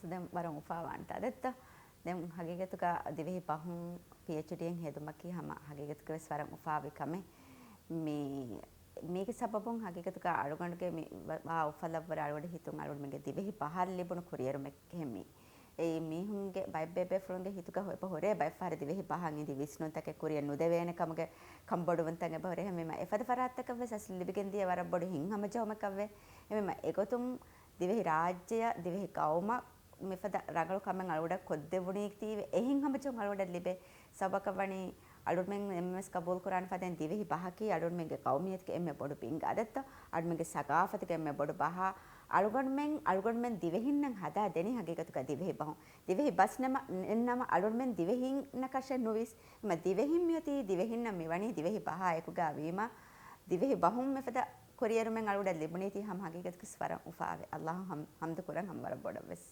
දැන් වරන් උපාවන්ට අදත්ත දැන් හගීගතුක දිවෙහි පහුන් PhD යෙන් හේදුමකි හැම හගීගතුක වරන් උපාවිකමේ මේ මේක සබබුන් හගීගතුක අලුගණ්ඩගේ මේ උපලවර අලුවඩ හිතුන් අලුවඩ මේක දිවෙහි පහල් ලිබුණු කුරියරු මෙක්කෙමි ඒ මීහුන්ගේ බයිබෙබේ ෆ්‍රොන්ගේ හිතුක හොප හොරේ බයි ෆාර දිවෙහි පහන් ඉදි විස්නුන්තක කුරිය නුදෙවේන කමගේ කම්බොඩුවන්තගේ බහරේ හැම මේ එෆද ෆරාත්තක වෙසස් ලිබිගෙන් දිය වර බොඩ හින් හැම ජවමකවේ එමෙ ඒගොතුම් දිවෙහි රාජ්‍ය දිවෙහි කවුම මෙෆද රගලු කමෙන් අලුවඩ කොද්දෙවුණී තීවේ එහින් හැම ජොන් අලුවඩ ලිබේ සබකවණි අලුඩ්මෙන් එම්එස් කබූල් කුරාන් ෆදෙන් දිවෙහි බහකි අලුඩ්මෙන්ගේ කවුමියත්ක එම්මෙ බොඩු පිංග අදත්ත අලුඩ්මෙන්ගේ සගාෆතික එම්මෙ බොඩු බහ අලුගොන්මෙන් දිවෙහින්නම් හදා දෙනි හගීගතුක දිවෙහි බහුන් දිවෙහි බස්නම එන්නම අලුගොන්මෙන් දිවෙහින් නකෂ නොවිස් ම දිවෙහින් මියති දිවෙහින්නම් මෙවණි දිවෙහි බහ එකුගා වීම දිවෙහි බහුන් මෙෆද කොරියරුමෙන් අලුඩ ලිබුණීති හම් හගීගතුක ස්වරම් උෆාවේ අල්ලාහ් හම්ද කුරන් හම් වර බොඩවස්